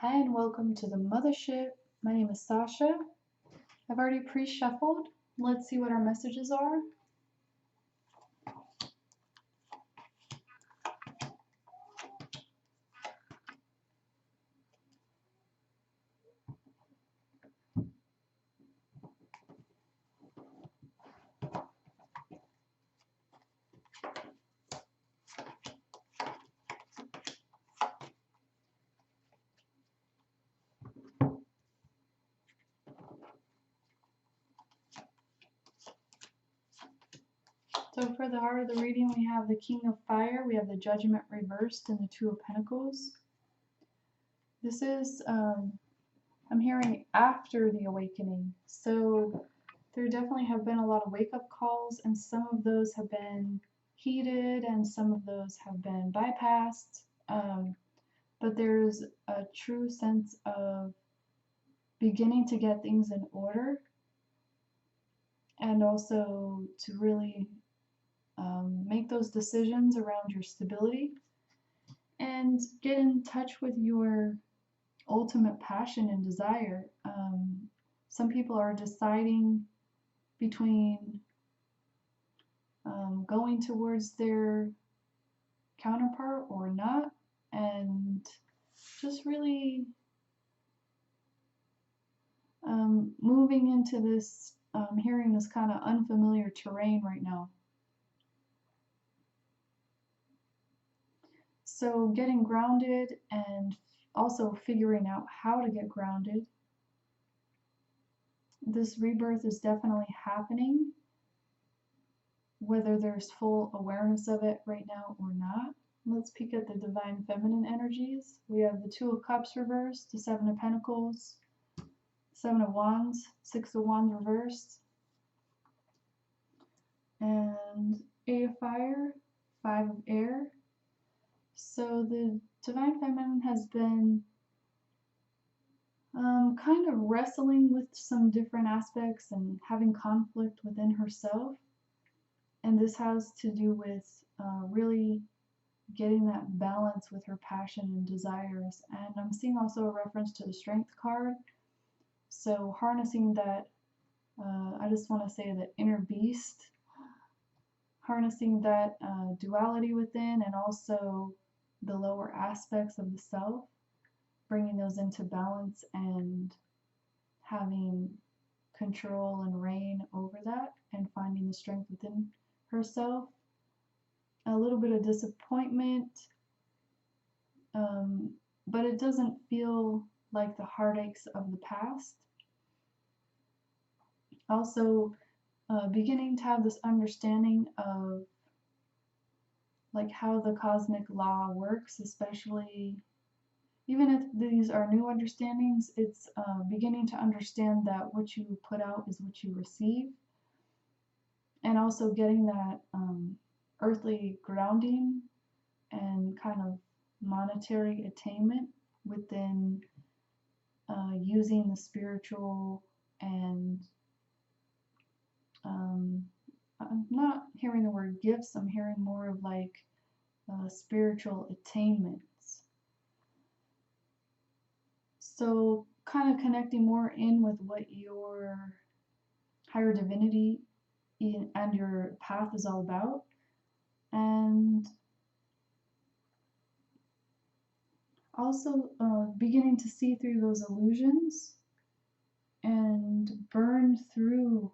Hi and welcome to the Muthaship. My name is Sazsha. I've already pre-shuffled. Let's see what our messages are. So for the heart of the reading, we have the King of Fire, we have the Judgment reversed, and the Two of Pentacles. This is, I'm hearing after the awakening. So there definitely have been a lot of wake-up calls, and some of those have been heeded, and some of those have been bypassed. But there's a true sense of beginning to get things in order, and also to really make those decisions around your stability and get in touch with your ultimate passion and desire. Some people are deciding between going towards their counterpart or not, and just really moving into this, hearing this kind of unfamiliar terrain right now. So getting grounded and also figuring out how to get grounded. This rebirth is definitely happening, whether there's full awareness of it right now or not. Let's peek at the Divine Feminine energies. We have the Two of Cups reversed, the Seven of Pentacles, Seven of Wands, Six of Wands reversed, and Eight of Fire, Five of Air. So the Divine Feminine has been kind of wrestling with some different aspects and having conflict within herself. And this has to do with really getting that balance with her passion and desires. And I'm seeing also a reference to the Strength card. So harnessing that, I just want to say that inner beast, harnessing that duality within, and also the lower aspects of the self, bringing those into balance and having control and reign over that, and finding the strength within herself. A little bit of disappointment, but it doesn't feel like the heartaches of the past. Also, beginning to have this understanding of like how the cosmic law works, especially even if these are new understandings, it's beginning to understand that what you put out is what you receive, and also getting that earthly grounding and kind of monetary attainment within using the spiritual and I'm not hearing the word gifts, I'm hearing more of like spiritual attainments. So kind of connecting more in with what your higher divinity and your path is all about, and also beginning to see through those illusions and burn through,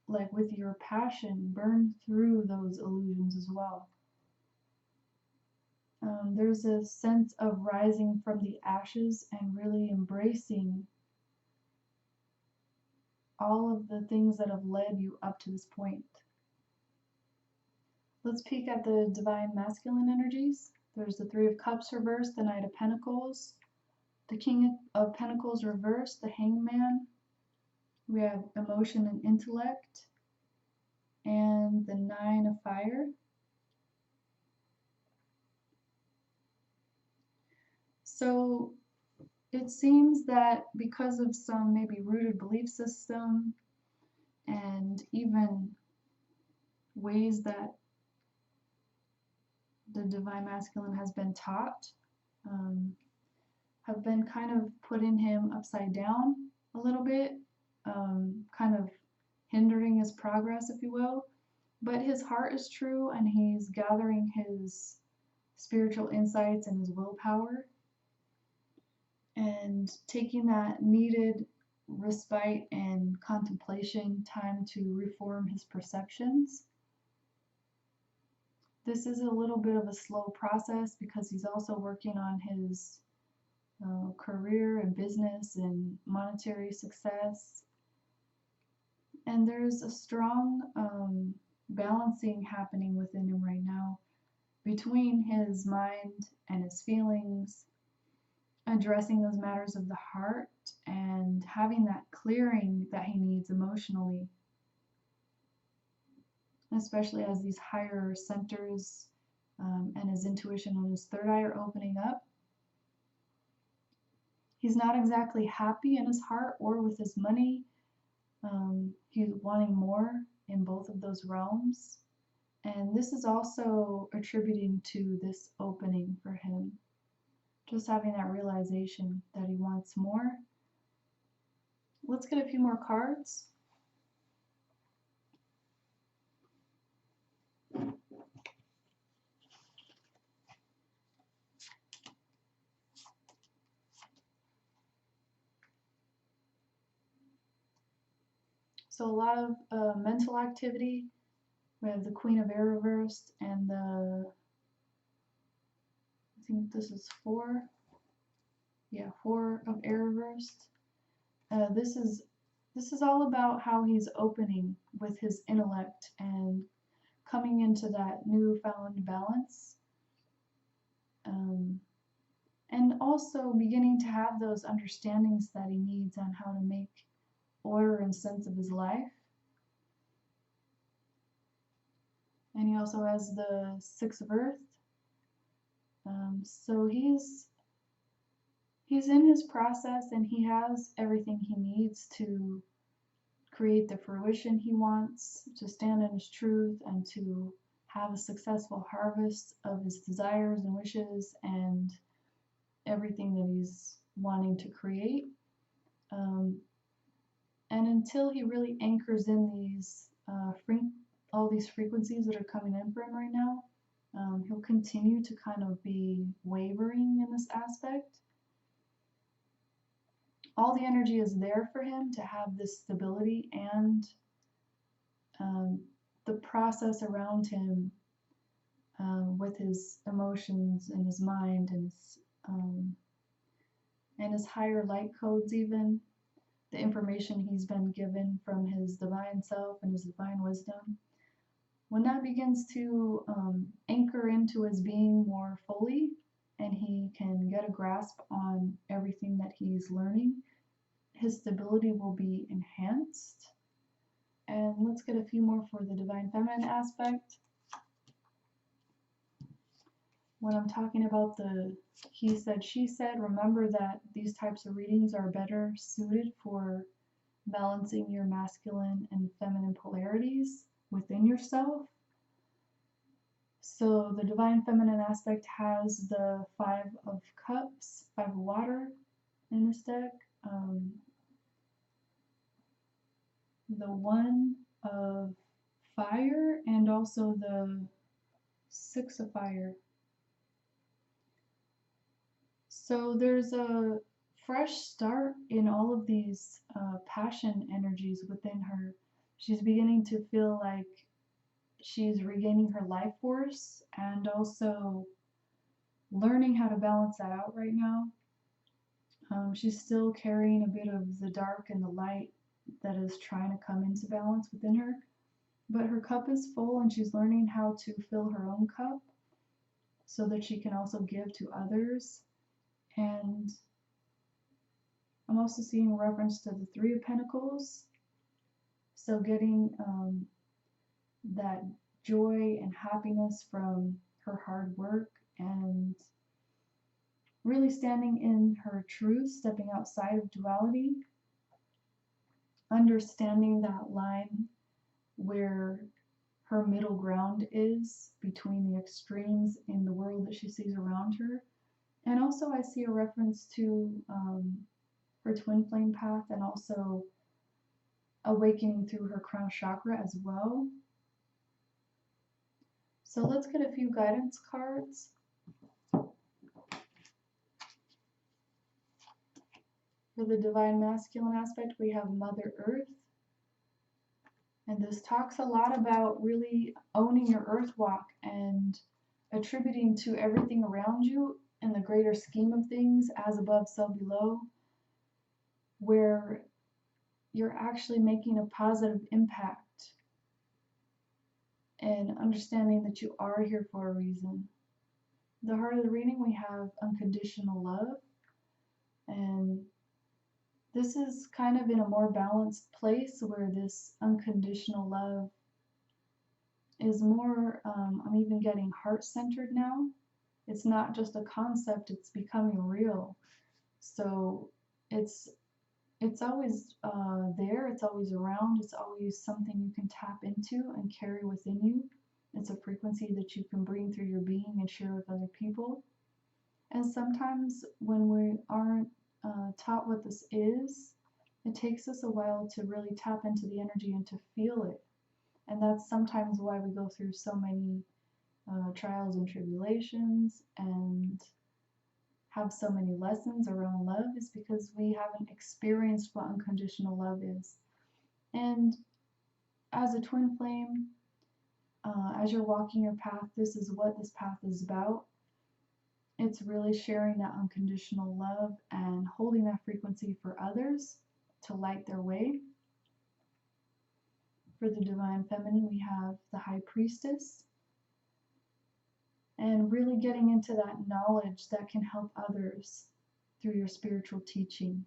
like with your passion, burn through those illusions as well. There's a sense of rising from the ashes and really embracing all of the things that have led you up to this point. Let's peek at the Divine Masculine energies. There's the Three of Cups reversed, the Knight of Pentacles, the King of Pentacles reversed, the Hangman. We have emotion and intellect, and the Nine of Fire. So it seems that because of some maybe rooted belief system and even ways that the Divine Masculine has been taught, have been kind of putting him upside down a little bit, kind of hindering his progress, if you will. But his heart is true, and he's gathering his spiritual insights and his willpower and taking that needed respite and contemplation time to reform his perceptions. This is a little bit of a slow process because he's also working on his career and business and monetary success. And there's a strong balancing happening within him right now between his mind and his feelings, addressing those matters of the heart and having that clearing that he needs emotionally, especially as these higher centers and his intuition and his third eye are opening up. He's not exactly happy in his heart or with his money. He's wanting more in both of those realms. And this is also attributing to this opening for him. Just having that realization that he wants more. Let's get a few more cards. So a lot of mental activity. We have the Queen of Air reversed and I think this is 4. Yeah, 4 of Air reversed. This is all about how he's opening with his intellect and coming into that newfound balance. And also beginning to have those understandings that he needs on how to make order and sense of his life. And he also has the 6 of Earth. So he's in his process, and he has everything he needs to create the fruition he wants, to stand in his truth, and to have a successful harvest of his desires and wishes and everything that he's wanting to create. And until he really anchors in these all these frequencies that are coming in for him right now, he'll continue to kind of be wavering in this aspect. All the energy is there for him to have this stability, and the process around him with his emotions and his mind and his higher light codes, even the information he's been given from his divine self and his divine wisdom, when that begins to anchor into his being more fully, and he can get a grasp on everything that he's learning, his stability will be enhanced. And let's get a few more for the Divine Feminine aspect. When I'm talking about the he said, she said, remember that these types of readings are better suited for balancing your masculine and feminine polarities within yourself. So the Divine Feminine aspect has the 5 of Cups, 5 of Water in this deck, the 1 of Fire, and also the 6 of Fire. So there's a fresh start in all of these passion energies within her. She's beginning to feel like she's regaining her life force and also learning how to balance that out right now. She's still carrying a bit of the dark and the light that is trying to come into balance within her, but her cup is full, and she's learning how to fill her own cup so that she can also give to others. And I'm also seeing a reference to the 3 of Pentacles, so getting that joy and happiness from her hard work and really standing in her truth, stepping outside of duality, understanding that line where her middle ground is between the extremes in the world that she sees around her, And also I see a reference to her twin flame path, and also awakening through her crown chakra as well. So let's get a few guidance cards. For the divine masculine aspect, we have Mother Earth. And this talks a lot about really owning your earth walk and attributing to everything around you in the greater scheme of things, as above, so below, where you're actually making a positive impact and understanding that you are here for a reason. The heart of the reading, we have unconditional love, and this is kind of in a more balanced place where this unconditional love is more, I'm even getting heart-centered now. It's not just a concept, it's becoming real. So it's always there, it's always around, it's always something you can tap into and carry within you. It's a frequency that you can bring through your being and share with other people. And sometimes when we aren't taught what this is, it takes us a while to really tap into the energy and to feel it. And that's sometimes why we go through so many trials and tribulations and have so many lessons around love, is because we haven't experienced what unconditional love is. And as a twin flame, as you're walking your path, this is what this path is about. It's really sharing that unconditional love and holding that frequency for others to light their way. For the divine feminine, we have the high priestess, and really getting into that knowledge that can help others through your spiritual teaching.